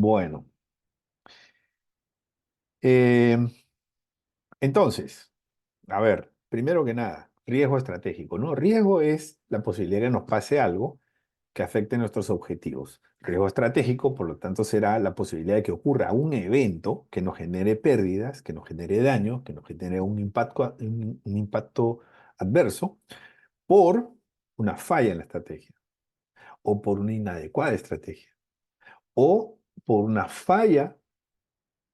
Bueno, eh, entonces, a ver, primero que nada, riesgo estratégico, ¿no? Riesgo es la posibilidad de que nos pase algo que afecte nuestros objetivos. Riesgo estratégico, por lo tanto, será la posibilidad de que ocurra un evento que nos genere pérdidas, que nos genere daño, que nos genere un impacto adverso por una falla en la estrategia o por una inadecuada estrategia o por una falla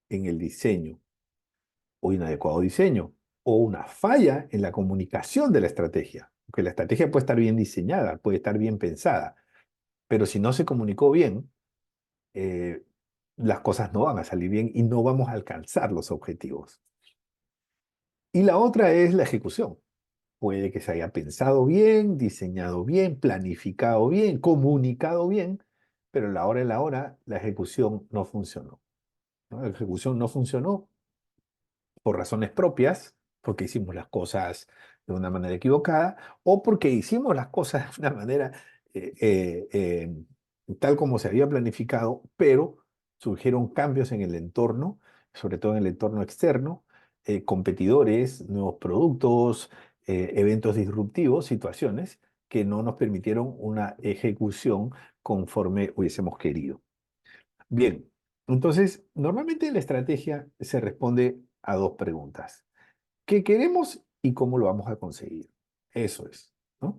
en el diseño o inadecuado diseño o una falla en la comunicación de la estrategia. Porque la estrategia puede estar bien diseñada, puede estar bien pensada, pero si no se comunicó bien, eh, las cosas no van a salir bien y no vamos a alcanzar los objetivos. Y la otra es la ejecución. Puede que se haya pensado bien, diseñado bien, planificado bien, comunicado bien, pero a la hora de la hora la ejecución no funcionó, ¿no? La ejecución no funcionó por razones propias, porque hicimos las cosas de una manera equivocada, o porque hicimos las cosas de una manera eh, eh, tal como se había planificado, pero surgieron cambios en el entorno, sobre todo en el entorno externo, competidores, nuevos productos, eventos disruptivos, situaciones que no nos permitieron una ejecución conforme hubiésemos querido. Bien, entonces, normalmente la estrategia se responde a dos preguntas. ¿Qué queremos y cómo lo vamos a conseguir? Eso es, ¿no?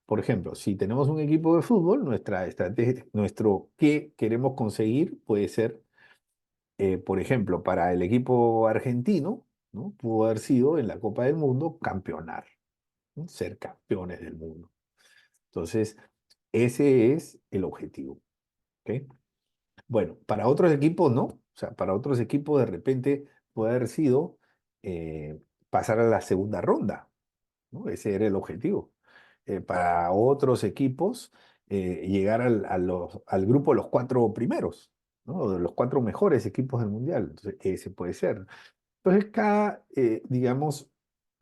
Por ejemplo, si tenemos un equipo de fútbol, nuestra estrategia, nuestro qué queremos conseguir puede ser, por ejemplo, para el equipo argentino, ¿no? Pudo haber sido en la Copa del Mundo campeonar, ¿no? Ser campeones del mundo. Entonces, ese es el objetivo, ¿ok? Bueno, para otros equipos no. O sea, para otros equipos de repente puede haber sido eh, pasar a la segunda ronda, ¿no? Ese era el objetivo. Para otros equipos, llegar al grupo de los cuatro primeros, ¿no? De los cuatro mejores equipos del mundial. Entonces, ese puede ser. Entonces, digamos,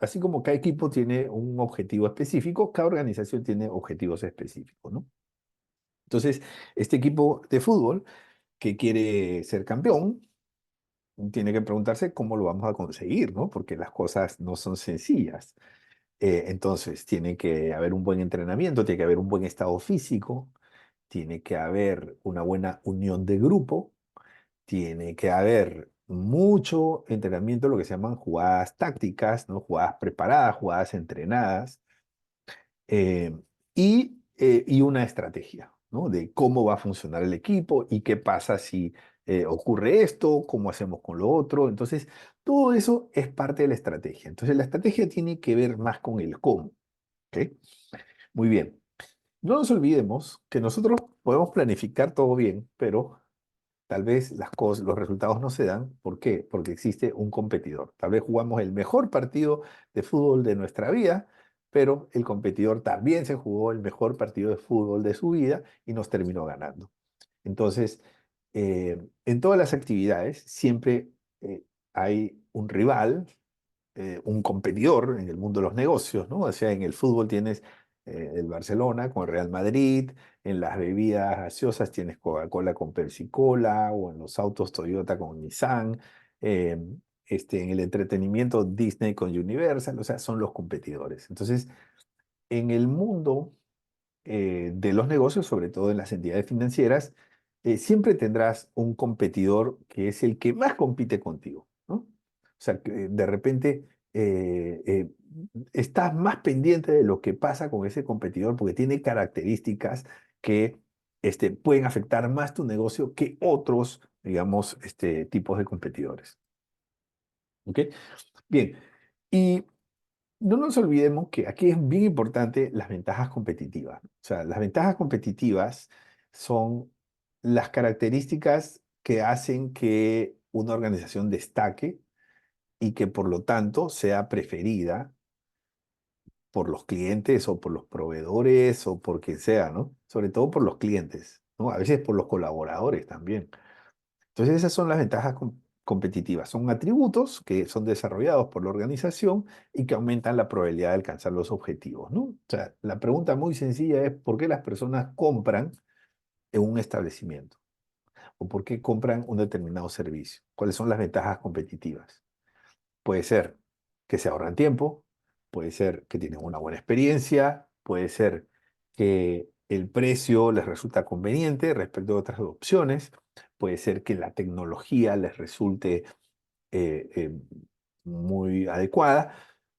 así como cada equipo tiene un objetivo específico, cada organización tiene objetivos específicos, ¿no? Entonces, este equipo de fútbol que quiere ser campeón, tiene que preguntarse cómo lo vamos a conseguir, ¿no? Porque las cosas no son sencillas. Entonces, tiene que haber un buen entrenamiento, tiene que haber un buen estado físico, tiene que haber una buena unión de grupo, tiene que haber mucho entrenamiento, lo que se llaman jugadas tácticas, ¿no? Jugadas preparadas, jugadas entrenadas, eh, y una estrategia, ¿no? De cómo va a funcionar el equipo y qué pasa si ocurre esto, cómo hacemos con lo otro. Entonces, todo eso es parte de la estrategia. Entonces, la estrategia tiene que ver más con el cómo, ¿ok? Muy bien. No nos olvidemos que nosotros podemos planificar todo bien, pero tal vez las cosas, los resultados no se dan. ¿Por qué? Porque existe un competidor. Tal vez jugamos el mejor partido de fútbol de nuestra vida, pero el competidor también se jugó el mejor partido de fútbol de su vida y nos terminó ganando. Entonces, en todas las actividades siempre hay un rival, un competidor en el mundo de los negocios, ¿no? O sea, en el fútbol tienes el Barcelona con el Real Madrid, en las bebidas gaseosas tienes Coca-Cola con Pepsi-Cola, o en los autos Toyota con Nissan, eh, en el entretenimiento Disney con Universal, o sea, son los competidores. Entonces, en el mundo de los negocios, sobre todo en las entidades financieras, siempre tendrás un competidor que es el que más compite contigo, ¿no? O sea, que de repente estás más pendiente de lo que pasa con ese competidor porque tiene características que pueden afectar más tu negocio que otros, digamos, tipos de competidores. ¿Ok? Bien. Y no nos olvidemos que aquí es bien importante las ventajas competitivas. O sea, las ventajas competitivas son las características que hacen que una organización destaque y que por lo tanto sea preferida por los clientes o por los proveedores o por quien sea, ¿no? Sobre todo por los clientes, ¿no? A veces por los colaboradores también. Entonces esas son las ventajas competitivas. Son atributos que son desarrollados por la organización y que aumentan la probabilidad de alcanzar los objetivos, ¿no? O sea, la pregunta muy sencilla es ¿por qué las personas compran en un establecimiento? o por qué compran un determinado servicio. ¿Cuáles son las ventajas competitivas? Puede ser que se ahorran tiempo, puede ser que tienen una buena experiencia, puede ser que el precio les resulta conveniente respecto a otras opciones, puede ser que la tecnología les resulte eh, eh, muy adecuada,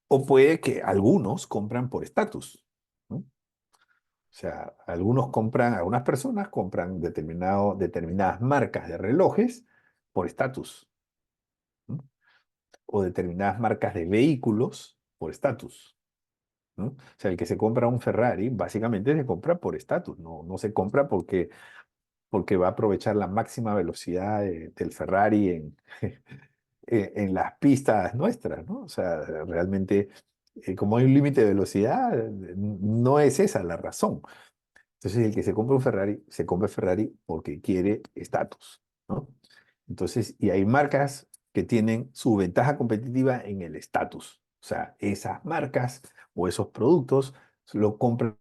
o puede que algunos compran por estatus, ¿no? O sea, algunas personas compran determinadas marcas de relojes por estatus, ¿no? O determinadas marcas de vehículos por estatus, ¿no? O sea, el que se compra un Ferrari básicamente se compra por estatus, no se compra porque va a aprovechar la máxima velocidad del Ferrari en las pistas nuestras, ¿no? O sea, realmente, como hay un límite de velocidad, no es esa la razón. Entonces, el que se compra un Ferrari, se compra el Ferrari porque quiere estatus, ¿no? Entonces, y hay marcas que tienen su ventaja competitiva en el estatus. O sea, esas marcas o esos productos lo compran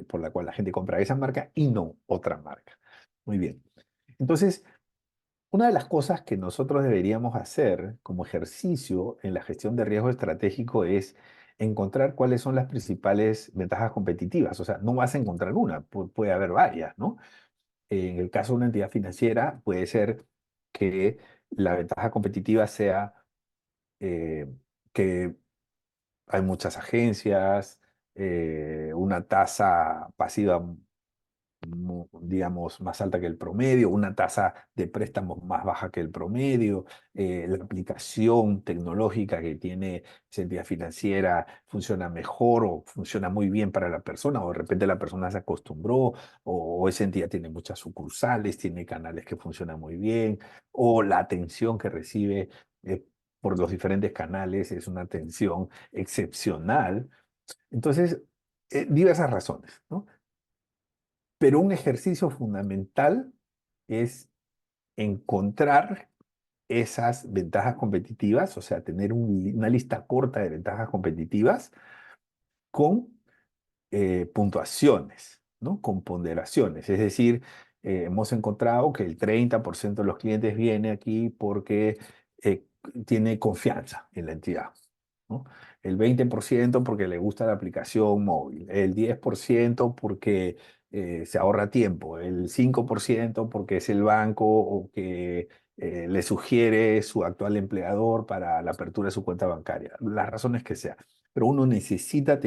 por la cual la gente compra esa marca y no otra marca. Muy bien. Entonces, una de las cosas que nosotros deberíamos hacer como ejercicio en la gestión de riesgo estratégico es encontrar cuáles son las principales ventajas competitivas. O sea, no vas a encontrar una, puede haber varias, ¿no? En el caso de una entidad financiera, puede ser que la ventaja competitiva sea eh, que hay muchas agencias, una tasa pasiva digamos, más alta que el promedio, una tasa de préstamos más baja que el promedio, la aplicación tecnológica que tiene esa entidad financiera funciona mejor o funciona muy bien para la persona, o de repente la persona se acostumbró, o esa entidad tiene muchas sucursales, tiene canales que funcionan muy bien, o la atención que recibe por los diferentes canales es una atención excepcional. Entonces, diversas razones, ¿no? Pero un ejercicio fundamental es encontrar esas ventajas competitivas, o sea, tener una lista corta de ventajas competitivas con puntuaciones, ¿no? Con ponderaciones. Es decir, hemos encontrado que el 30% de los clientes viene aquí porque eh, tiene confianza en la entidad, ¿no? El 20% porque le gusta la aplicación móvil, el 10% porque se ahorra tiempo, el 5% porque es el banco o que le sugiere su actual empleador para la apertura de su cuenta bancaria, las razones que sean. Pero uno necesita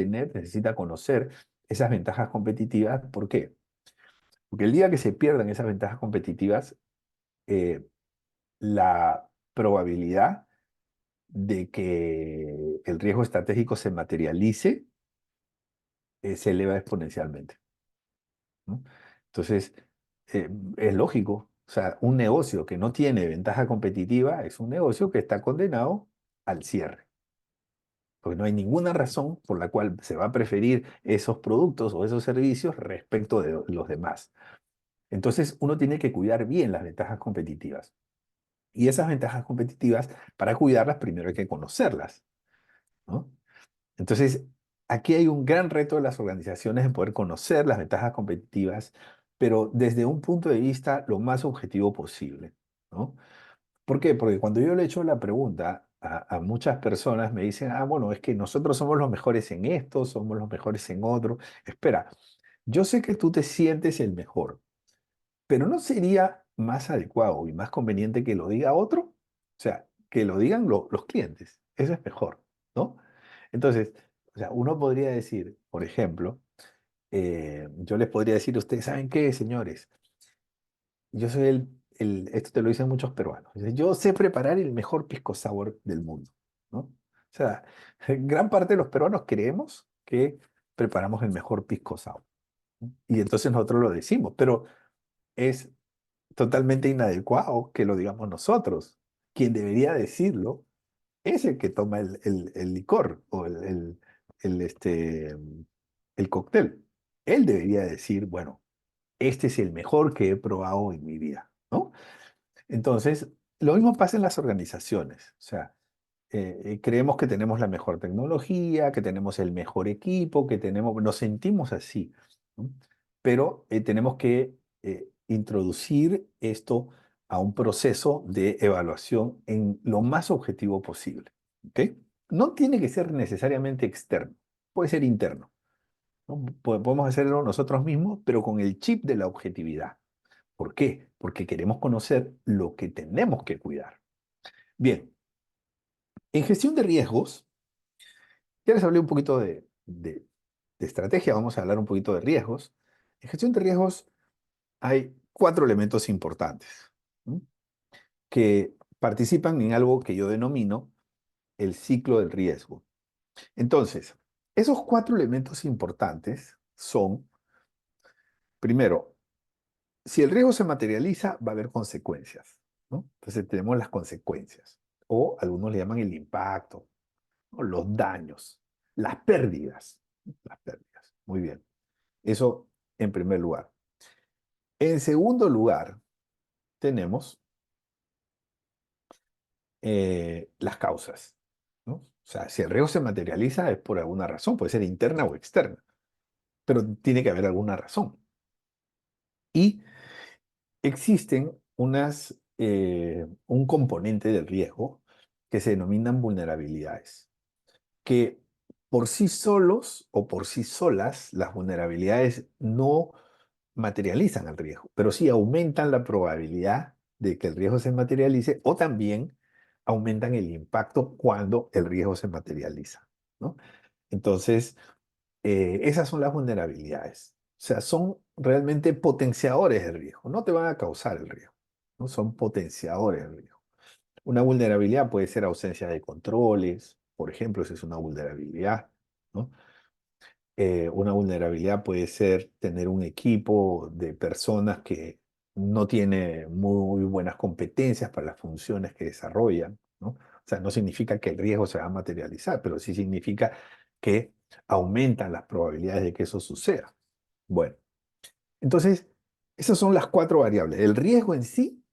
conocer esas ventajas competitivas. ¿Por qué? Porque el día que se pierdan esas ventajas competitivas, eh, la probabilidad de que el riesgo estratégico se materialice se eleva exponencialmente, ¿no? Entonces, eh, es lógico. O sea, un negocio que no tiene ventaja competitiva es un negocio que está condenado al cierre, porque no hay ninguna razón por la cual se va a preferir esos productos o esos servicios respecto de los demás. Entonces, uno tiene que cuidar bien las ventajas competitivas. Y esas ventajas competitivas, para cuidarlas, primero hay que conocerlas, ¿no? Entonces, aquí hay un gran reto de las organizaciones en poder conocer las ventajas competitivas, pero desde un punto de vista lo más objetivo posible, ¿no? ¿Por qué? Porque cuando yo le echo la pregunta a muchas personas, me dicen, ah, bueno, es que nosotros somos los mejores en esto, somos los mejores en otro. Espera, yo sé que tú te sientes el mejor, pero ¿no sería más adecuado y más conveniente que lo diga otro? O sea, que lo digan los clientes. Eso es mejor, ¿no? Entonces, o sea, uno podría decir, por ejemplo, yo les podría decir a ustedes, ¿saben qué, señores? Yo soy esto te lo dicen muchos peruanos. Dice, yo sé preparar el mejor pisco sour del mundo, ¿no? O sea, gran parte de los peruanos creemos que preparamos el mejor pisco sour, ¿no? Y entonces nosotros lo decimos, pero es totalmente inadecuado que lo digamos nosotros. Quien debería decirlo es el que toma el licor o el cóctel. Él debería decir, bueno, este es el mejor que he probado en mi vida, ¿no? Entonces, lo mismo pasa en las organizaciones. O sea, creemos que tenemos la mejor tecnología, que tenemos el mejor equipo, nos sentimos así. ¿no? Pero tenemos que introducir esto a un proceso de evaluación en lo más objetivo posible. ¿Ok? No tiene que ser necesariamente externo, puede ser interno, ¿no? Podemos hacerlo nosotros mismos, pero con el chip de la objetividad. ¿Por qué? Porque queremos conocer lo que tenemos que cuidar. Bien, en gestión de riesgos, ya les hablé un poquito de estrategia, vamos a hablar un poquito de riesgos. En gestión de riesgos hay cuatro elementos importantes, ¿no? Que participan en algo que yo denomino el ciclo del riesgo. Entonces, esos cuatro elementos importantes son, primero, si el riesgo se materializa, va a haber consecuencias, ¿no? Entonces tenemos las consecuencias, o algunos le llaman el impacto, ¿no? Los daños, las pérdidas, ¿no? Las pérdidas. Muy bien. Eso en primer lugar. En segundo lugar, tenemos las causas, ¿no? O sea, si el riesgo se materializa es por alguna razón, puede ser interna o externa, pero tiene que haber alguna razón. Y existen un componente del riesgo que se denominan vulnerabilidades, que por sí solos o por sí solas las vulnerabilidades no materializan el riesgo, pero sí aumentan la probabilidad de que el riesgo se materialice o también aumentan el impacto cuando el riesgo se materializa, ¿no? Entonces, esas son las vulnerabilidades. O sea, son realmente potenciadores del riesgo. No te van a causar el riesgo, ¿no? Son potenciadores del riesgo. Una vulnerabilidad puede ser ausencia de controles, por ejemplo, esa es una vulnerabilidad, ¿no? Una vulnerabilidad puede ser tener un equipo de personas que no tiene muy buenas competencias para las funciones que desarrollan, ¿no? O sea, no significa que el riesgo se va a materializar, pero sí significa que aumentan las probabilidades de que eso suceda. Bueno, entonces, esas son las cuatro variables. El riesgo en sí,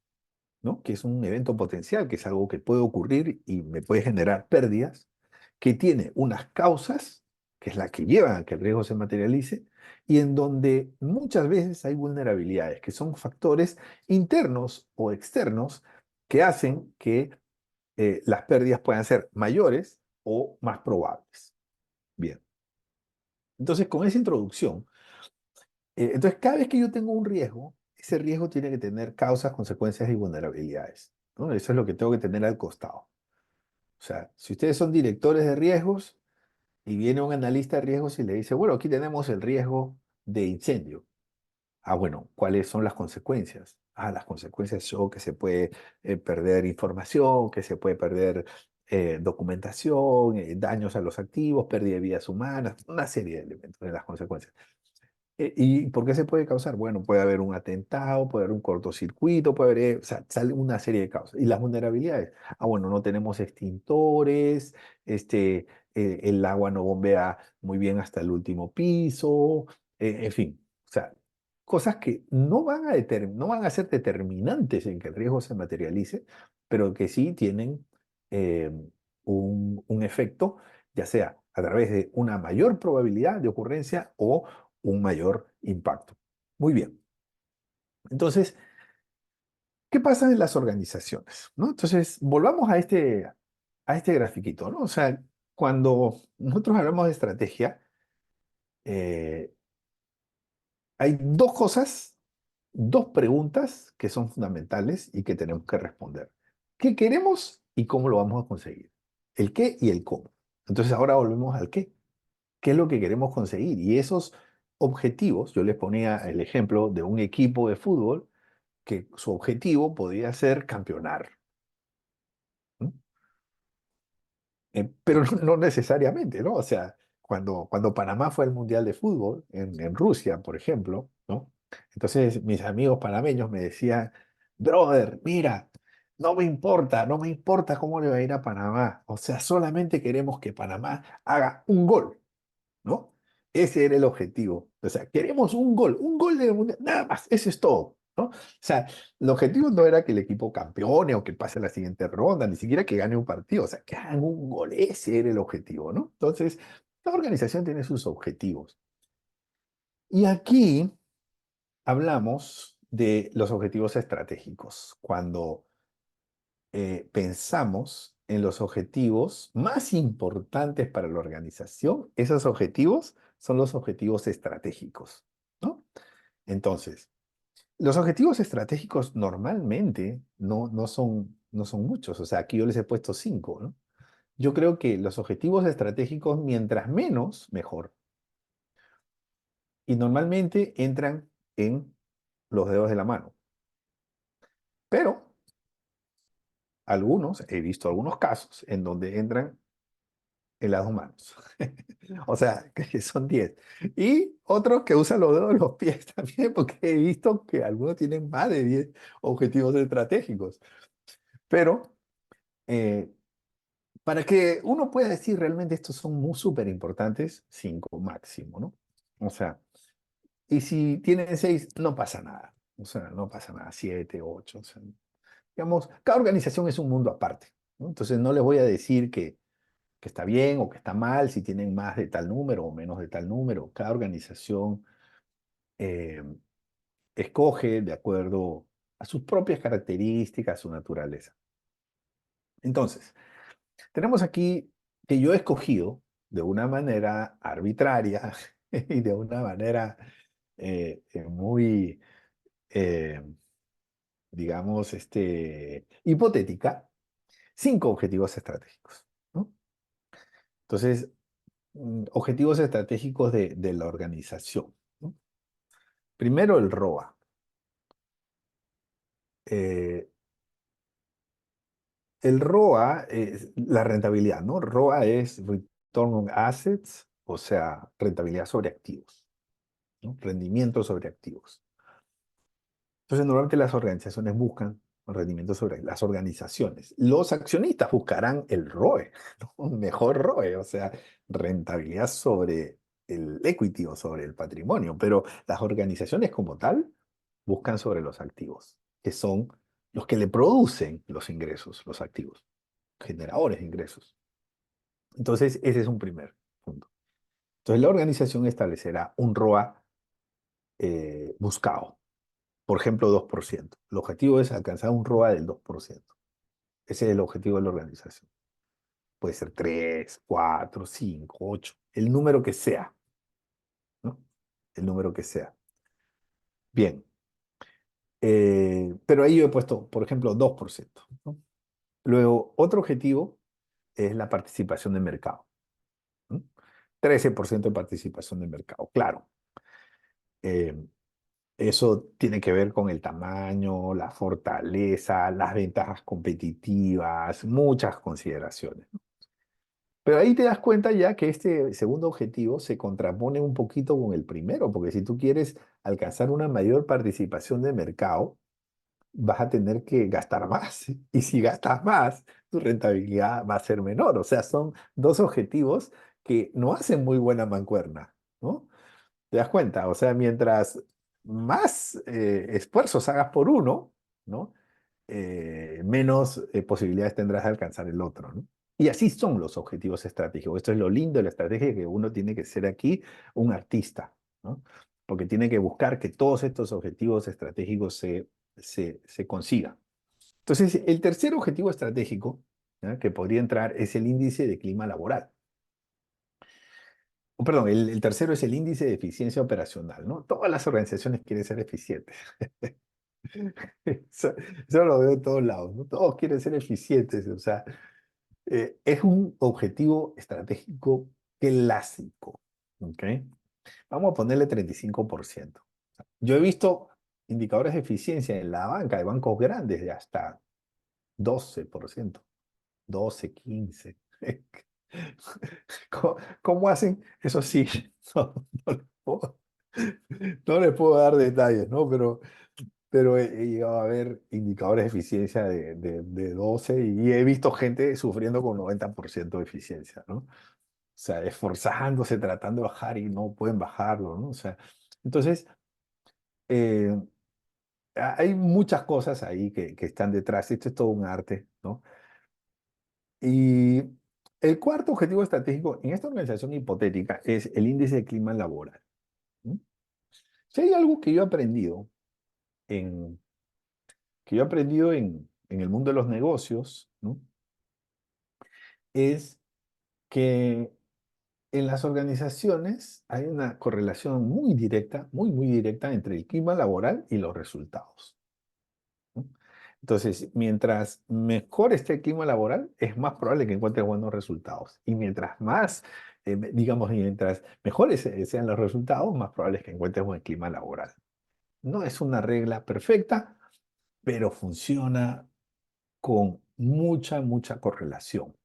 ¿no? Que es un evento potencial, que es algo que puede ocurrir y me puede generar pérdidas, que tiene unas causas, que es la que lleva a que el riesgo se materialice, y en donde muchas veces hay vulnerabilidades, que son factores internos o externos que hacen que las pérdidas puedan ser mayores o más probables. Bien, entonces con esa introducción, entonces cada vez que yo tengo un riesgo, ese riesgo tiene que tener causas, consecuencias y vulnerabilidades, ¿no? Eso es lo que tengo que tener al costado. O sea, si ustedes son directores de riesgos y viene un analista de riesgos y le dice, bueno, aquí tenemos el riesgo de incendio. Ah, bueno, ¿cuáles son las consecuencias? Ah, las consecuencias son que se puede perder información, que se puede perder documentación, daños a los activos, pérdida de vidas humanas, una serie de elementos de las consecuencias. ¿Y por qué se puede causar? Bueno, puede haber un atentado, puede haber un cortocircuito, puede haber, o sea, sale una serie de causas. ¿Y las vulnerabilidades? Ah, bueno, no tenemos extintores, el agua no bombea muy bien hasta el último piso, en fin, o sea, cosas que no van a ser determinantes en que el riesgo se materialice, pero que sí tienen eh, un efecto, ya sea a través de una mayor probabilidad de ocurrencia o un mayor impacto. Muy bien. Entonces, ¿qué pasa en las organizaciones? ¿No? Entonces, volvamos a este grafiquito, ¿no? O sea, cuando nosotros hablamos de estrategia, eh, hay dos cosas, dos preguntas que son fundamentales y que tenemos que responder. ¿Qué queremos y cómo lo vamos a conseguir? El qué y el cómo. Entonces, ahora volvemos al qué. ¿Qué es lo que queremos conseguir? Y esos objetivos, yo les ponía el ejemplo de un equipo de fútbol que su objetivo podía ser campeonar, ¿no? Pero no necesariamente, ¿no? O sea, cuando Panamá fue al Mundial de Fútbol, en Rusia, por ejemplo, ¿no? Entonces mis amigos panameños me decían, brother, mira, no me importa cómo le va a ir a Panamá, o sea, solamente queremos que Panamá haga un gol, ¿no? Ese era el objetivo. O sea, queremos un gol del Mundial, nada más, eso es todo, ¿no? O sea, el objetivo no era que el equipo campeone o que pase a la siguiente ronda, ni siquiera que gane un partido, o sea, que hagan un gol, ese era el objetivo, ¿no? Entonces, la organización tiene sus objetivos. Y aquí hablamos de los objetivos estratégicos, cuando pensamos en los objetivos más importantes para la organización, esos objetivos son los objetivos estratégicos, ¿no? Entonces, los objetivos estratégicos normalmente no son muchos, o sea, aquí yo les he puesto 5, ¿no? Yo creo que los objetivos estratégicos, mientras menos, mejor. Y normalmente entran en los dedos de la mano. Pero he visto algunos casos en donde entran en las dos manos. O sea, que son 10. Y otros que usan los dedos de los pies también, porque he visto que algunos tienen más de 10 objetivos estratégicos. Pero eh, para que uno pueda decir realmente estos son muy súper importantes, 5 máximo, ¿no? O sea, y si tienen 6, no pasa nada. O sea, no pasa nada, 7, 8. O sea, digamos, cada organización es un mundo aparte, ¿no? Entonces no les voy a decir que está bien o que está mal si tienen más de tal número o menos de tal número. Cada organización eh, escoge de acuerdo a sus propias características, su naturaleza. Entonces, tenemos aquí que yo he escogido de una manera arbitraria y de una manera muy, eh, digamos, hipotética, 5 objetivos estratégicos, ¿no? Entonces, objetivos estratégicos de la organización, ¿no? Primero, el ROA. Eh, el ROA es la rentabilidad, ¿no? ROA es Return on Assets, o sea, rentabilidad sobre activos, ¿no? Rendimiento sobre activos. Entonces, normalmente las organizaciones buscan rendimiento sobre las organizaciones. Los accionistas buscarán el ROE, ¿no? Un mejor ROE, o sea, rentabilidad sobre el equity o sobre el patrimonio, pero las organizaciones como tal buscan sobre los activos, que son los que le producen los ingresos, los activos, generadores de ingresos. Entonces, ese es un primer punto. Entonces, la organización establecerá un ROA buscado, por ejemplo, 2%. El objetivo es alcanzar un ROA del 2%. Ese es el objetivo de la organización. Puede ser 3, 4, 5, 8, el número que sea, ¿no? El número que sea. Bien, pero ahí yo he puesto, por ejemplo, 2%, ¿no? Luego, otro objetivo es la participación de mercado, ¿no? 13% de participación de mercado. Claro, eh, eso tiene que ver con el tamaño, la fortaleza, las ventajas competitivas, muchas consideraciones, ¿no? Pero ahí te das cuenta ya que este segundo objetivo se contrapone un poquito con el primero, porque si tú quieres alcanzar una mayor participación de mercado, vas a tener que gastar más. Y si gastas más, tu rentabilidad va a ser menor. O sea, son dos objetivos que no hacen muy buena mancuerna, ¿no? ¿Te das cuenta? O sea, mientras más esfuerzos hagas por uno, ¿no? Menos posibilidades tendrás de alcanzar el otro, ¿no? Y así son los objetivos estratégicos. Esto es lo lindo de la estrategia, que uno tiene que ser aquí un artista, ¿no? Porque tiene que buscar que todos estos objetivos estratégicos se consigan. Entonces, el tercer objetivo estratégico, ¿ya?, que podría entrar es el índice de clima laboral. Perdón, el tercero es el índice de eficiencia operacional, ¿no? Todas las organizaciones quieren ser eficientes. Eso lo veo en todos lados, ¿no? Todos quieren ser eficientes, o sea, es un objetivo estratégico clásico, ¿ok? Vamos a ponerle 35%. Yo he visto indicadores de eficiencia en la banca, de bancos grandes, de hasta 12%, 12, 15. ¿Cómo hacen? Eso sí, no les puedo, no les puedo dar detalles, ¿no? Pero he llegado a ver indicadores de eficiencia de 12 y he visto gente sufriendo con 90% de eficiencia, ¿no? O sea, esforzándose, tratando de bajar y no pueden bajarlo, ¿no? O sea, entonces, eh, hay muchas cosas ahí que están detrás. Esto es todo un arte, ¿no? Y el cuarto objetivo estratégico en esta organización hipotética es el índice de clima laboral, ¿no? Si hay algo que yo he aprendido en el mundo de los negocios, ¿no? Es que en las organizaciones hay una correlación muy directa, muy directa entre el clima laboral y los resultados, ¿no? Entonces, mientras mejor esté el clima laboral, es más probable que encuentres buenos resultados. Y mientras más, digamos, mientras mejores sean los resultados, más probable es que encuentres buen clima laboral. No es una regla perfecta, pero funciona con mucha correlación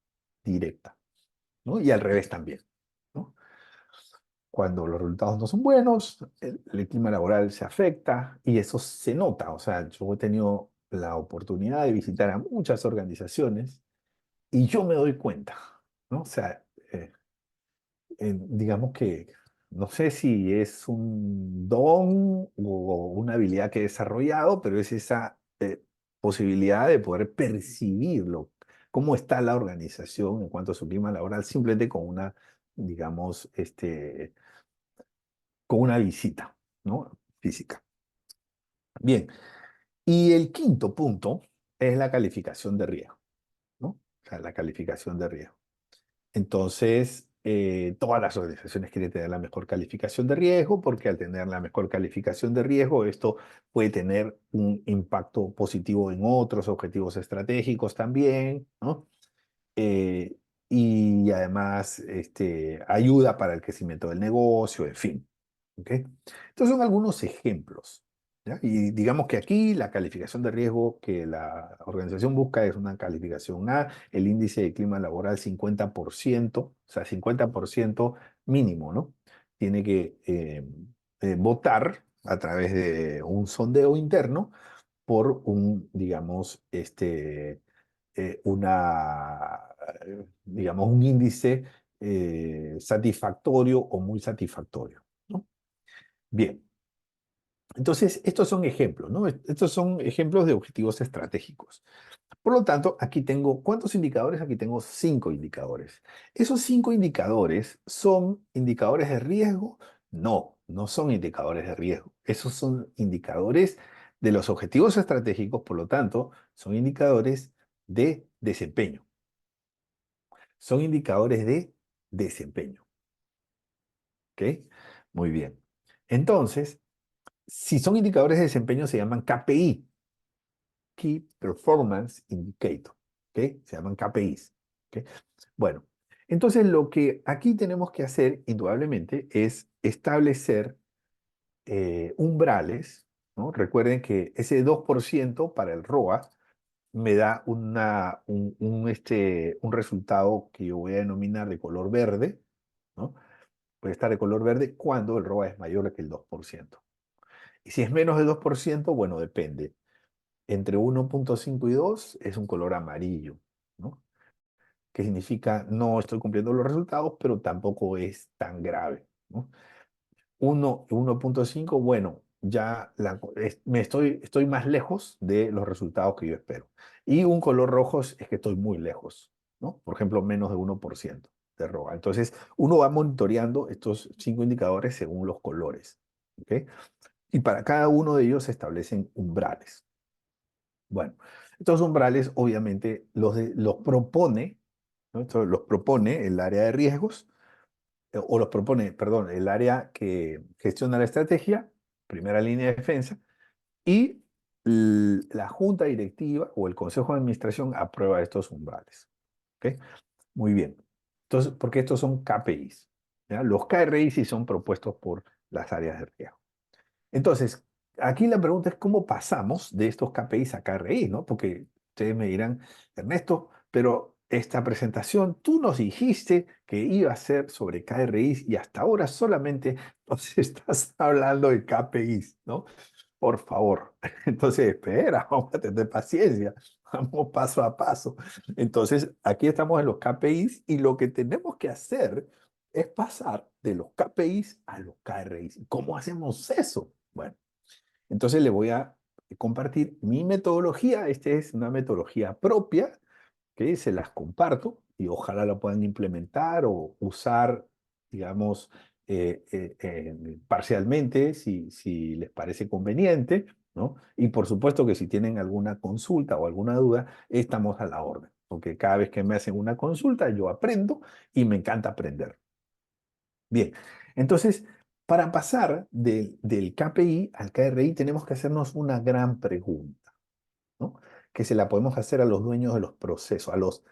directa, ¿no? Y al revés también, ¿no? Cuando los resultados no son buenos, el clima laboral se afecta y eso se nota. O sea, yo he tenido la oportunidad de visitar a muchas organizaciones y yo me doy cuenta, ¿no? O sea, digamos que no sé si es un don o una habilidad que he desarrollado, pero es esa posibilidad de poder percibirlo, cómo está la organización en cuanto a su clima laboral, simplemente con una, digamos, con una visita, ¿no? Física. Bien, y el quinto punto es la calificación de riesgo, ¿no? O sea, la calificación de riesgo. Entonces, todas las organizaciones quieren tener la mejor calificación de riesgo porque al tener la mejor calificación de riesgo, esto puede tener un impacto positivo en otros objetivos estratégicos también, ¿no? Eh, y además ayuda para el crecimiento del negocio, en fin. ¿Ok? Estos son algunos ejemplos. ¿Ya? Y digamos que aquí la calificación de riesgo que la organización busca es una calificación A, el índice de clima laboral 50%, o sea, 50% mínimo, ¿no? Tiene que votar a través de un sondeo interno por un, digamos, digamos, un índice satisfactorio o muy satisfactorio, ¿no? Bien, entonces estos son ejemplos, ¿no? Estos son ejemplos de objetivos estratégicos. Por lo tanto, aquí tengo, ¿cuántos indicadores? Aquí tengo 5 indicadores. ¿Esos 5 indicadores son indicadores de riesgo? No, no son indicadores de riesgo. Esos son indicadores de los objetivos estratégicos, por lo tanto, son indicadores de desempeño. Son indicadores de desempeño. ¿Ok? Muy bien. Entonces, si son indicadores de desempeño, se llaman KPI, Key Performance Indicator. ¿Ok? Se llaman KPIs. ¿Ok? Bueno, entonces lo que aquí tenemos que hacer, indudablemente, es establecer umbrales, ¿no? Recuerden que ese 2% para el ROA me da un resultado que yo voy a denominar de color verde, ¿no? Puede estar de color verde cuando el ROA es mayor que el 2%. Y si es menos del 2%, bueno, depende. Entre 1,5 y 2 es un color amarillo, ¿no? Que significa no estoy cumpliendo los resultados, pero tampoco es tan grave, ¿no? 1,5, bueno, ya estoy más lejos de los resultados que yo espero. Y un color rojo es que estoy muy lejos, ¿no? Por ejemplo, menos de 1% de ROA. Entonces, uno va monitoreando estos 5 indicadores según los colores, ¿ok? Y para cada uno de ellos se establecen umbrales. Bueno, estos umbrales obviamente los propone, ¿no? Esto los propone el área de riesgos, o los propone, perdón, el área que gestiona la estrategia, primera línea de defensa, y la junta directiva o el consejo de administración aprueba estos umbrales. ¿Ok? Muy bien. Entonces, porque estos son KPIs. ¿Ya? Los KRI sí son propuestos por las áreas de riesgo. Entonces, aquí la pregunta es cómo pasamos de estos KPIs a KRI, ¿no? Porque ustedes me dirán, Ernesto, pero esta presentación tú nos dijiste que iba a ser sobre KRIs y hasta ahora solamente nos estás hablando de KPIs, ¿no? Por favor. Entonces, espera, vamos a tener paciencia, vamos paso a paso. Entonces, aquí estamos en los KPIs y lo que tenemos que hacer es pasar de los KPIs a los KRIs. ¿Cómo hacemos eso? Bueno, entonces le voy a compartir mi metodología. Esta es una metodología propia que se las comparto y ojalá la puedan implementar o usar, digamos, parcialmente si les parece conveniente, ¿no? Y por supuesto que si tienen alguna consulta o alguna duda, estamos a la orden, porque cada vez que me hacen una consulta, yo aprendo y me encanta aprender. Bien, entonces, para pasar del KPI al KRI, tenemos que hacernos una gran pregunta, ¿no? Que se la podemos hacer a los dueños de los procesos, a los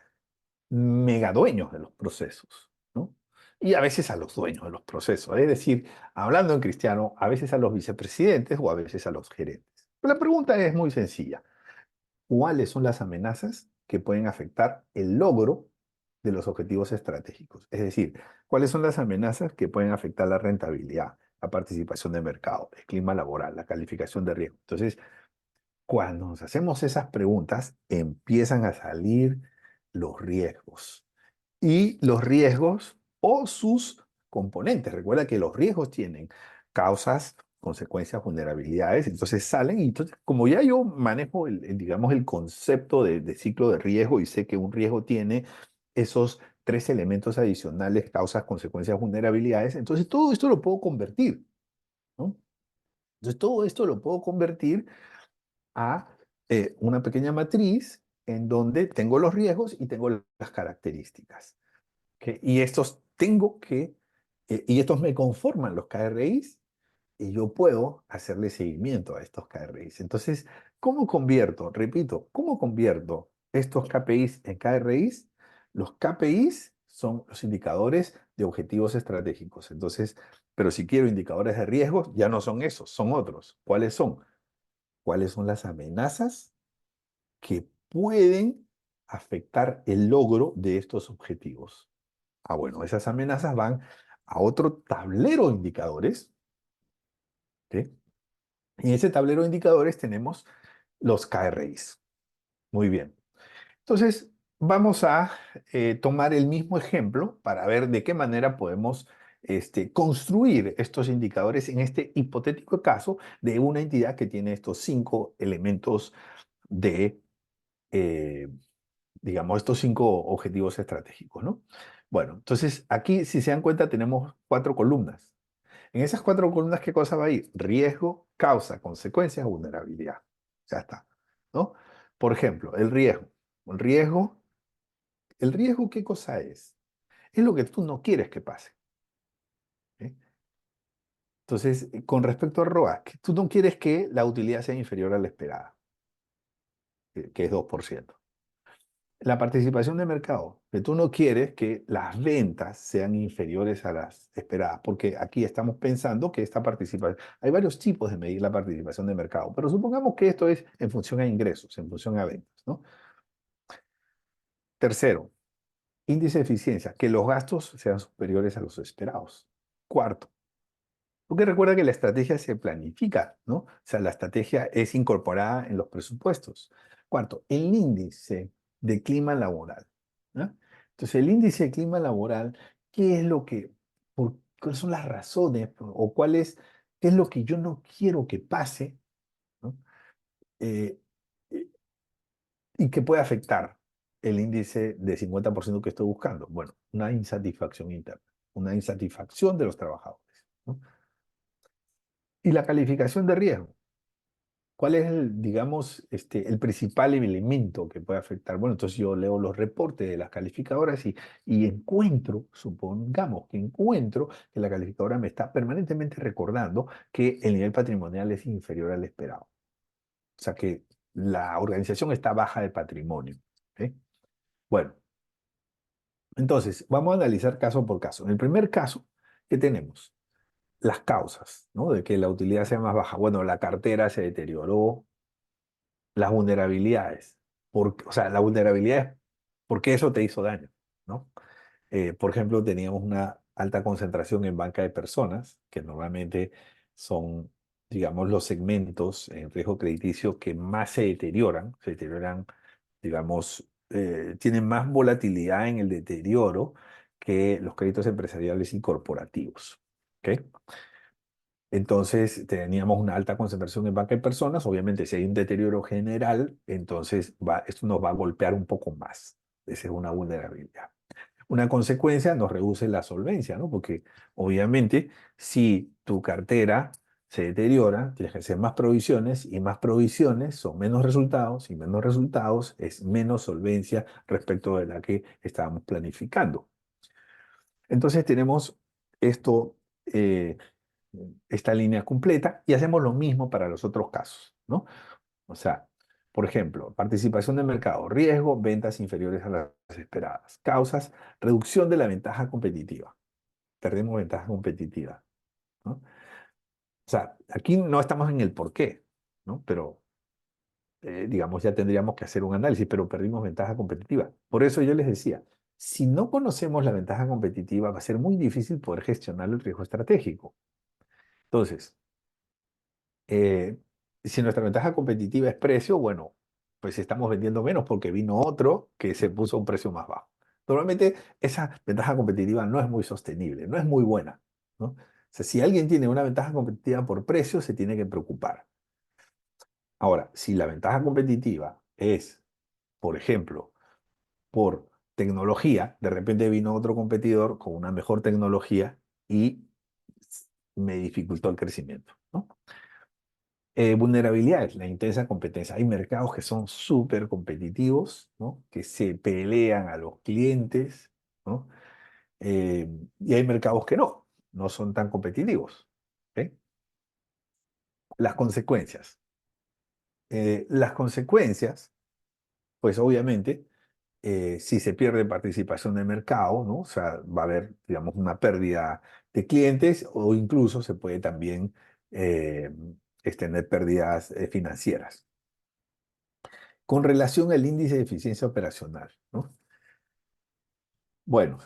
megadueños de los procesos, ¿no? Y a veces a los dueños de los procesos, es decir, hablando en cristiano, a veces a los vicepresidentes o a veces a los gerentes. Pero la pregunta es muy sencilla. ¿Cuáles son las amenazas que pueden afectar el logro de los objetivos estratégicos? Es decir, ¿cuáles son las amenazas que pueden afectar la rentabilidad, la participación de mercado, el clima laboral, la calificación de riesgo? Entonces, cuando nos hacemos esas preguntas, empiezan a salir los riesgos. Y los riesgos o sus componentes. Recuerda que los riesgos tienen causas, consecuencias, vulnerabilidades. Entonces salen y entonces, como ya yo manejo digamos, el concepto de ciclo de riesgo y sé que un riesgo tiene esos tres elementos adicionales, causas, consecuencias, vulnerabilidades, entonces todo esto lo puedo convertir, ¿no? Entonces todo esto lo puedo convertir a una pequeña matriz en donde tengo los riesgos y tengo las características. Y estos y estos me conforman los KRIs y yo puedo hacerle seguimiento a estos KRIs. Entonces, ¿cómo convierto? Repito, ¿cómo convierto estos KPIs en KRIs? Los KPIs son los indicadores de objetivos estratégicos. Entonces, pero si quiero indicadores de riesgos, ya no son esos, son otros. ¿Cuáles son? ¿Cuáles son las amenazas que pueden afectar el logro de estos objetivos? Ah, bueno, esas amenazas van a otro tablero de indicadores, ¿sí? Y en ese tablero de indicadores tenemos los KRIs. Muy bien. Entonces, vamos a tomar el mismo ejemplo para ver de qué manera podemos construir estos indicadores en este hipotético caso de una entidad que tiene estos 5 elementos de, eh, digamos, estos 5 objetivos estratégicos, ¿no? Bueno, entonces aquí, si se dan cuenta, tenemos 4 columnas. En esas 4 columnas, ¿qué cosa va a ir? Riesgo, causa, consecuencias, vulnerabilidad. Ya está, ¿no? Por ejemplo, el riesgo. El riesgo, ¿el riesgo qué cosa es? Es lo que tú no quieres que pase. ¿Sí? Entonces, con respecto a ROAC, tú no quieres que la utilidad sea inferior a la esperada, que es 2%. La participación de mercado, que tú no quieres que las ventas sean inferiores a las esperadas, porque aquí estamos pensando que esta participación, hay varios tipos de medir la participación de mercado, pero supongamos que esto es en función a ingresos, en función a ventas, ¿no? Tercero, índice de eficiencia, que los gastos sean superiores a los esperados. Cuarto, porque recuerda que la estrategia se planifica, ¿no? O sea, la estrategia es incorporada en los presupuestos. Cuarto, el índice de clima laboral, ¿no? Entonces, el índice de clima laboral, ¿qué es lo que, cuáles son las razones o qué es lo que yo no quiero que pase, ¿no? Eh, eh, y que puede afectar el índice de 50% que estoy buscando? Bueno, una insatisfacción interna, una insatisfacción de los trabajadores, ¿no? Y la calificación de riesgo. ¿Cuál es digamos, el principal elemento que puede afectar? Bueno, entonces yo leo los reportes de las calificadoras y encuentro, supongamos que encuentro que la calificadora me está permanentemente recordando que el nivel patrimonial es inferior al esperado. O sea que la organización está baja de patrimonio. ¿Sí? Bueno, entonces vamos a analizar caso por caso. En el primer caso, ¿qué tenemos? Las causas, ¿no? De que la utilidad sea más baja. Bueno, la cartera se deterioró, las vulnerabilidades. O sea, la vulnerabilidad es porque eso te hizo daño, ¿no? Por ejemplo, teníamos una alta concentración en banca de personas, que normalmente son, digamos, los segmentos en riesgo crediticio que más se deterioran, digamos, tienen más volatilidad en el deterioro que los créditos empresariales y corporativos. ¿Ok? Entonces teníamos una alta concentración en banca de personas. Obviamente, si hay un deterioro general, entonces esto nos va a golpear un poco más. Esa es una vulnerabilidad. Una consecuencia nos reduce la solvencia, ¿no? Porque obviamente si tu cartera se deteriora, tienes que hacer más provisiones y más provisiones son menos resultados y menos resultados es menos solvencia respecto de la que estábamos planificando. Entonces tenemos esto, esta línea completa y hacemos lo mismo para los otros casos, ¿no? O sea, por ejemplo, participación de mercado, riesgo, ventas inferiores a las esperadas. Causas, reducción de la ventaja competitiva. Perdemos ventaja competitiva, ¿no? O sea, aquí no estamos en el por qué, ¿no? Pero, digamos, ya tendríamos que hacer un análisis, pero perdimos ventaja competitiva. Por eso yo les decía, si no conocemos la ventaja competitiva, va a ser muy difícil poder gestionar el riesgo estratégico. Entonces, Eh, si nuestra ventaja competitiva es precio, bueno, pues estamos vendiendo menos porque vino otro que se puso un precio más bajo. Normalmente esa ventaja competitiva no es muy sostenible, no es muy buena, ¿no? O sea, si alguien tiene una ventaja competitiva por precio, se tiene que preocupar. Ahora, si la ventaja competitiva es, por ejemplo, por tecnología, de repente vino otro competidor con una mejor tecnología y me dificultó el crecimiento, ¿no? Vulnerabilidades, la intensa competencia. Hay mercados que son súper competitivos, ¿no? Que se pelean a los clientes, ¿no? Eh, y hay mercados que no son tan competitivos. ¿Ok? Las consecuencias. Las consecuencias, pues obviamente, si se pierde participación de mercado, ¿no? O sea, va a haber, digamos, una pérdida de clientes o incluso se puede también eh, extender pérdidas financieras. Con relación al índice de eficiencia operacional, ¿no? Bueno,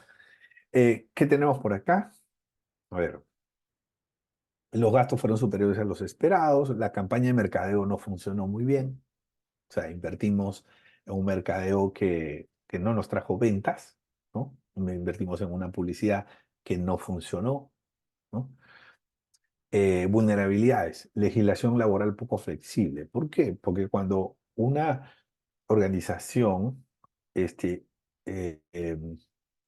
¿qué tenemos por acá? A ver, los gastos fueron superiores a los esperados, la campaña de mercadeo no funcionó muy bien, o sea, invertimos en un mercadeo que no nos trajo ventas, ¿no? Invertimos en una publicidad que no funcionó, ¿no? Vulnerabilidades, legislación laboral poco flexible. ¿Por qué? Porque cuando una organización este, eh, em,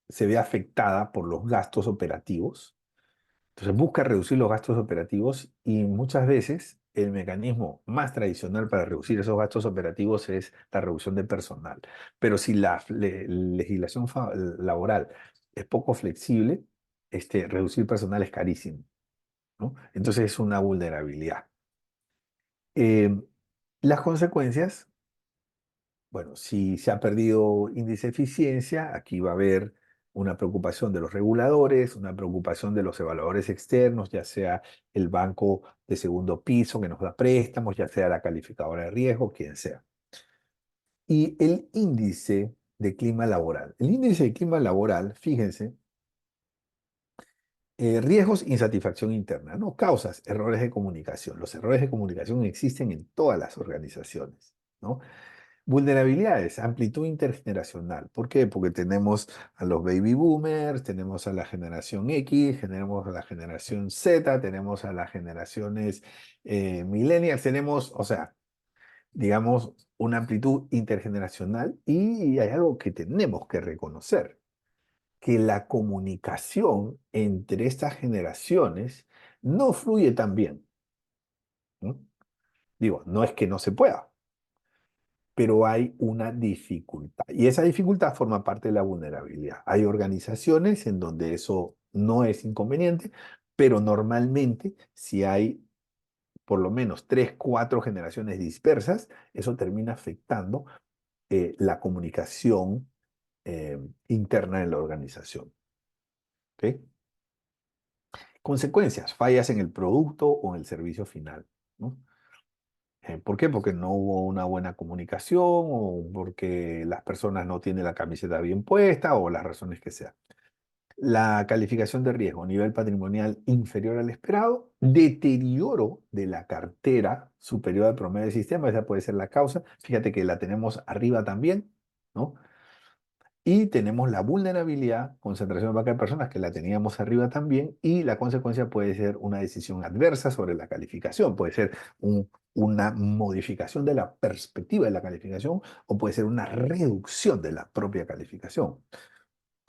se ve afectada por los gastos operativos, entonces busca reducir los gastos operativos y muchas veces el mecanismo más tradicional para reducir esos gastos operativos es la reducción de personal. Pero si la legislación laboral es poco flexible, reducir personal es carísimo, ¿no? Entonces es una vulnerabilidad. Eh, las consecuencias, bueno, si se ha perdido índice de eficiencia, aquí va a haber una preocupación de los reguladores, una preocupación de los evaluadores externos, ya sea el banco de segundo piso que nos da préstamos, ya sea la calificadora de riesgo, quien sea. Y el índice de clima laboral. El índice de clima laboral, fíjense, riesgos, insatisfacción interna, ¿no? Causas, errores de comunicación. Los errores de comunicación existen en todas las organizaciones, ¿no? Vulnerabilidades, amplitud intergeneracional. ¿Por qué? Porque tenemos a los baby boomers, tenemos a la generación X, tenemos a la generación Z, tenemos a las generaciones millennials, tenemos, o sea, digamos, una amplitud intergeneracional y hay algo que tenemos que reconocer, que la comunicación entre estas generaciones no fluye tan bien, ¿no? Digo, no es que no se pueda, pero hay una dificultad. Y esa dificultad forma parte de la vulnerabilidad. Hay organizaciones en donde eso no es inconveniente, pero normalmente si hay por lo menos 3, 4 generaciones dispersas, eso termina afectando la comunicación interna en la organización. ¿Ok? Consecuencias, fallas en el producto o en el servicio final, ¿no? ¿Por qué? Porque no hubo una buena comunicación o porque las personas no tienen la camiseta bien puesta o las razones que sean. La calificación de riesgo, nivel patrimonial inferior al esperado, deterioro de la cartera superior al promedio del sistema, esa puede ser la causa. Fíjate que la tenemos arriba también, ¿no? Y tenemos la vulnerabilidad, concentración de vaca de personas, que la teníamos arriba también, y la consecuencia puede ser una decisión adversa sobre la calificación, puede ser una modificación de la perspectiva de la calificación o puede ser una reducción de la propia calificación.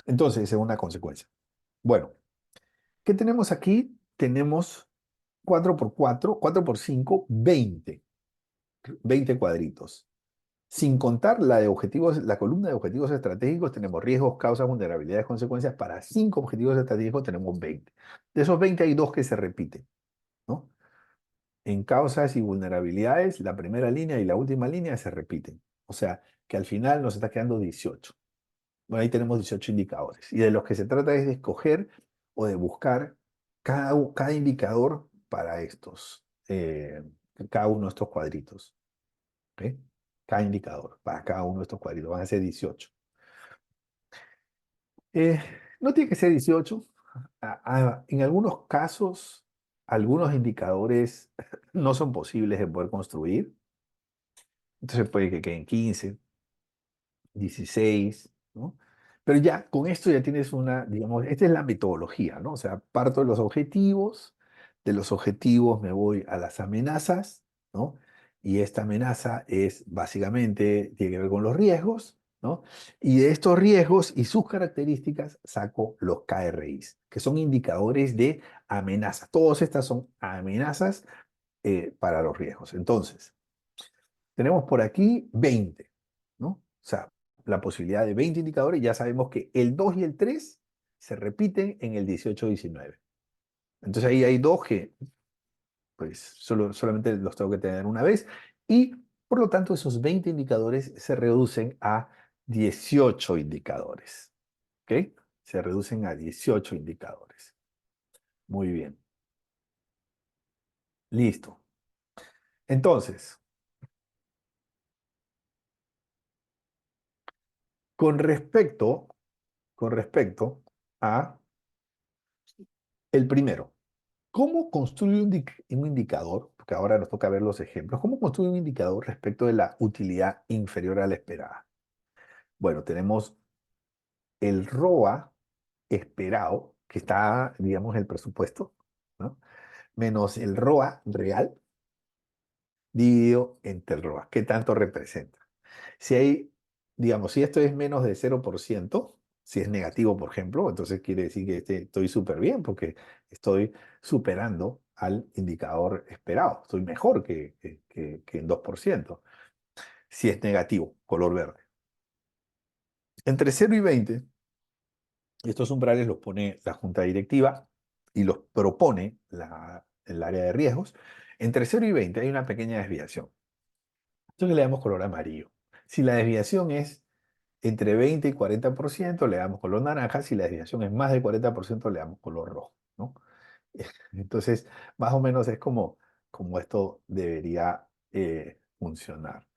Entonces, esa es una consecuencia. Bueno, ¿qué tenemos aquí? Tenemos 4 por 4, 4 por 5, 20 cuadritos. Sin contar la de objetivos, la columna de objetivos estratégicos, tenemos riesgos, causas, vulnerabilidades, consecuencias. Para 5 objetivos estratégicos tenemos 20. De esos 20 hay dos que se repiten, ¿no? En causas y vulnerabilidades, la primera línea y la última línea se repiten. O sea, que al final nos está quedando 18. Bueno, ahí tenemos 18 indicadores. Y de los que se trata es de escoger o de buscar cada indicador para cada uno de estos cuadritos. ¿Ok? Cada indicador para cada uno de estos cuadritos. Van a ser 18. Eh, no tiene que ser 18. En algunos casos, algunos indicadores no son posibles de poder construir. Entonces puede que queden 15, 16, ¿no? Pero ya, con esto ya tienes digamos, esta es la metodología, ¿no? O sea, parto de los objetivos me voy a las amenazas, ¿no? Y esta amenaza es básicamente, tiene que ver con los riesgos, ¿no? Y de estos riesgos y sus características saco los KRIs, que son indicadores de amenaza. Todas estas son amenazas para los riesgos. Entonces, tenemos por aquí 20, ¿no? O sea, la posibilidad de 20 indicadores, ya sabemos que el 2 y el 3 se repiten en el 18-19. Entonces ahí hay dos que pues solamente los tengo que tener una vez y por lo tanto esos 20 indicadores se reducen a 18 indicadores. ¿Ok? Se reducen a 18 indicadores. Muy bien. Listo. Entonces, con respecto, con respecto a el primero, ¿cómo construye un indicador? Porque ahora nos toca ver los ejemplos. ¿Cómo construye un indicador respecto de la utilidad inferior a la esperada? Bueno, tenemos el ROA esperado, que está, digamos, el presupuesto, ¿no? Menos el ROA real dividido entre el ROA. ¿Qué tanto representa? Si hay, digamos, si esto es menos de 0%, si es negativo, por ejemplo, entonces quiere decir que estoy súper bien porque estoy superando al indicador esperado. Estoy mejor que en 2%. Si es negativo, color verde. Entre 0 y 20, estos umbrales los pone la junta directiva y los propone el área de riesgos. Entre 0 y 20 hay una pequeña desviación. Entonces le damos color amarillo. Si la desviación es entre 20 y 40%, le damos color naranja. Si la desviación es más del 40%, le damos color rojo, ¿no? Entonces, más o menos es como esto debería funcionar.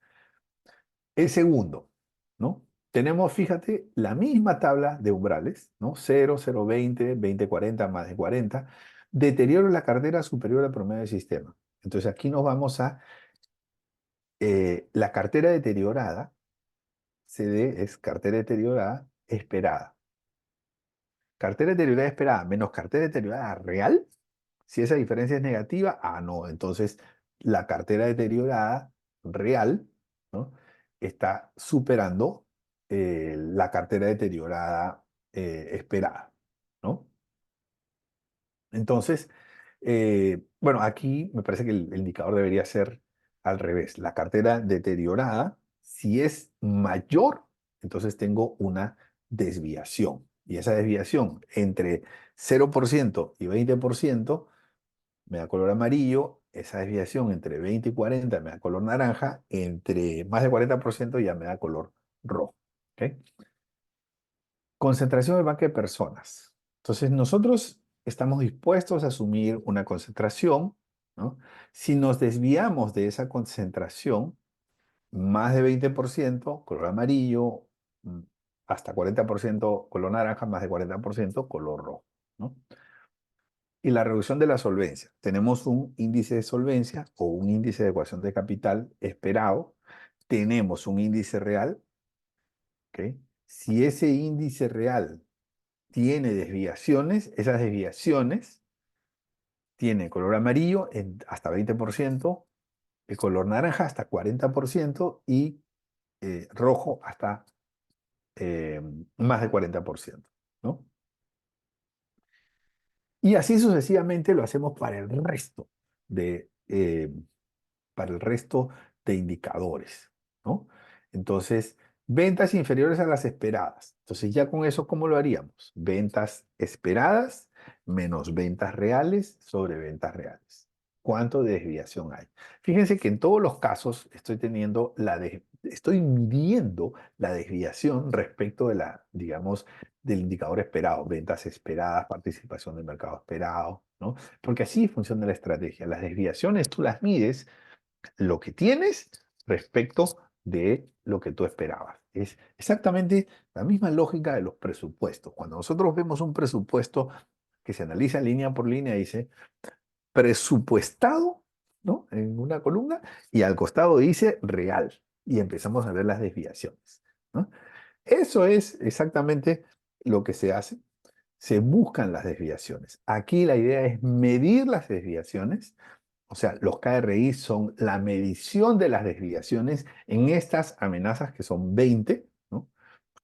El segundo, ¿no? Tenemos, fíjate, la misma tabla de umbrales, ¿no? 0, 0, 20, 20, 40, más de 40. Deterioro en la cartera superior al promedio del sistema. Entonces aquí nos vamos a la cartera deteriorada. CD es cartera deteriorada esperada. Cartera deteriorada esperada menos cartera deteriorada real. Si esa diferencia es negativa, no. Entonces la cartera deteriorada real, ¿no? Está superando la cartera deteriorada esperada, ¿no? Entonces, bueno, aquí me parece que el indicador debería ser al revés. La cartera deteriorada, si es mayor, entonces tengo una desviación. Y esa desviación entre 0% y 20% me da color amarillo. Esa desviación entre 20 y 40 me da color naranja. Entre más de 40% ya me da color rojo. ¿Ok? Concentración del banco de personas. Entonces, nosotros estamos dispuestos a asumir una concentración, ¿no? Si nos desviamos de esa concentración, más de 20%, color amarillo, mm, hasta 40% color naranja, más de 40% color rojo, ¿no? Y la reducción de la solvencia. Tenemos un índice de solvencia o un índice de ecuación de capital esperado. Tenemos un índice real, ¿ok? Si ese índice real tiene desviaciones, esas desviaciones tienen color amarillo hasta 20%, el color naranja hasta 40% y rojo hasta eh, más de 40%, ¿no? Y así sucesivamente lo hacemos de, eh, para el resto de indicadores, ¿no? Entonces, ventas inferiores a las esperadas. Entonces, ya con eso, ¿cómo lo haríamos? Ventas esperadas menos ventas reales sobre ventas reales. ¿Cuánto de desviación hay? Fíjense que en todos los casos estoy midiendo la desviación respecto de digamos, del indicador esperado, ventas esperadas, participación del mercado esperado, ¿no? Porque así funciona la estrategia. Las desviaciones tú las mides lo que tienes respecto de lo que tú esperabas. Es exactamente la misma lógica de los presupuestos. Cuando nosotros vemos un presupuesto que se analiza línea por línea, dice presupuestado, ¿no? En una columna, y al costado dice real. Y empezamos a ver las desviaciones, ¿no? Eso es exactamente lo que se hace. Se buscan las desviaciones. Aquí la idea es medir las desviaciones, o sea, los KRI son la medición de las desviaciones en estas amenazas que son 20, ¿no?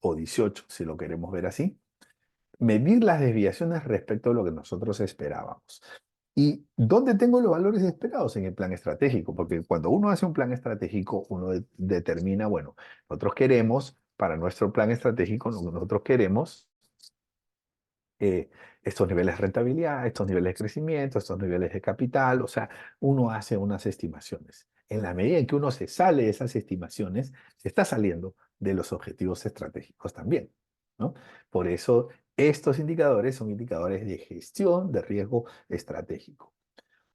O 18, si lo queremos ver así. Medir las desviaciones respecto a lo que nosotros esperábamos. ¿Y dónde tengo los valores esperados? En el plan estratégico, porque cuando uno hace un plan estratégico, uno determina, bueno, nosotros queremos, para nuestro plan estratégico, lo que nosotros queremos eh, estos niveles de rentabilidad, estos niveles de crecimiento, estos niveles de capital, o sea, uno hace unas estimaciones. En la medida en que uno se sale de esas estimaciones, se está saliendo de los objetivos estratégicos también, ¿no? Por eso, estos indicadores son indicadores de gestión de riesgo estratégico.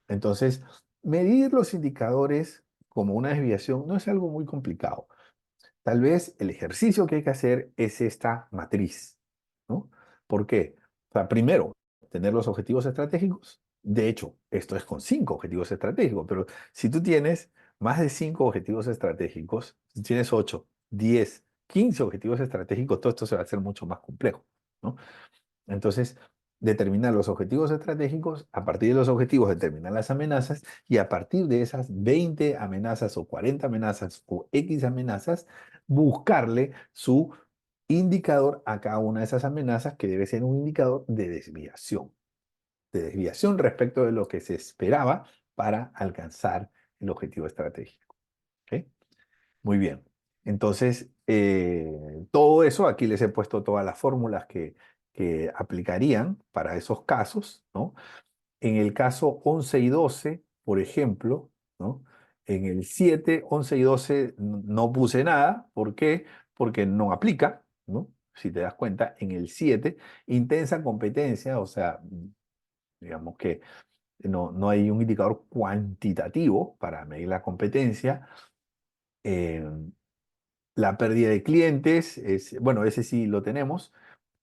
Entonces, medir los indicadores como una desviación no es algo muy complicado. Tal vez el ejercicio que hay que hacer es esta matriz, ¿no? ¿Por qué? O sea, primero, tener los objetivos estratégicos. De hecho, esto es con 5 objetivos estratégicos, pero si tú tienes más de 5 objetivos estratégicos, si tienes 8, 10, 15 objetivos estratégicos, todo esto se va a hacer mucho más complejo, ¿no? Entonces, determinar los objetivos estratégicos, a partir de los objetivos determinar las amenazas y a partir de esas 20 amenazas o 40 amenazas o X amenazas, buscarle su indicador a cada una de esas amenazas que debe ser un indicador de desviación respecto de lo que se esperaba para alcanzar el objetivo estratégico. ¿Ok? Muy bien. Entonces, todo eso, aquí les he puesto todas las fórmulas que aplicarían para esos casos, ¿no? En el caso 11 y 12, por ejemplo, ¿no? En el 7, 11 y 12 no puse nada. ¿Por qué? Porque no aplica, ¿no? Si te das cuenta, en el 7, intensa competencia, o sea, digamos que no hay un indicador cuantitativo para medir la competencia. eh, La pérdida de clientes, bueno, ese sí lo tenemos,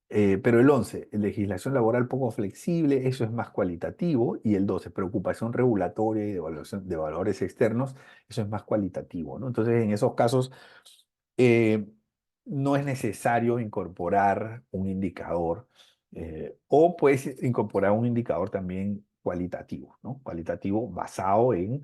pero el 11, legislación laboral poco flexible, eso es más cualitativo, y el 12, preocupación regulatoria y de evaluación de valores externos, eso es más cualitativo, ¿no? Entonces, en esos casos, eh, no es necesario incorporar un indicador, o puedes incorporar un indicador también cualitativo, ¿no? Cualitativo basado en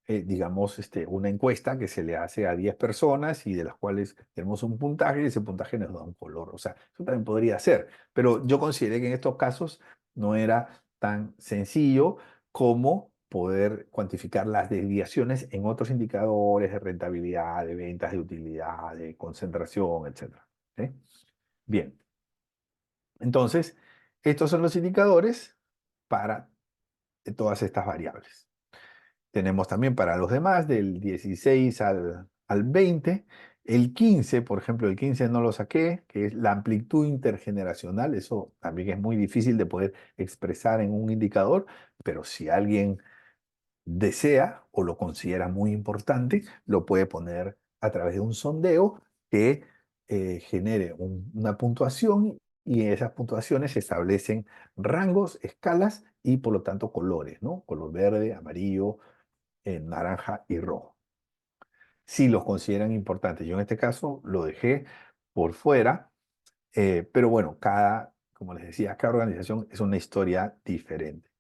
digamos, una encuesta que se le hace a 10 personas y de las cuales tenemos un puntaje y ese puntaje nos da un color. O sea, eso también podría ser, pero yo consideré que en estos casos no era tan sencillo como poder cuantificar las desviaciones en otros indicadores de rentabilidad, de ventas, de utilidad, de concentración, etcétera. ¿Sí? Bien, entonces, estos son los indicadores para todas estas variables. Tenemos también para los demás, del 16 al 20. El 15, por ejemplo, el 15 no lo saqué, que es la amplitud intergeneracional. Eso también es muy difícil de poder expresar en un indicador, pero si alguien desea o lo considera muy importante, lo puede poner a través de un sondeo que genere una puntuación, y en esas puntuaciones se establecen rangos, escalas y por lo tanto colores, ¿no? Color verde, amarillo, en naranja y rojo, si los consideran importantes. Yo en este caso lo dejé por fuera, pero bueno, como les decía, cada organización es una historia diferente.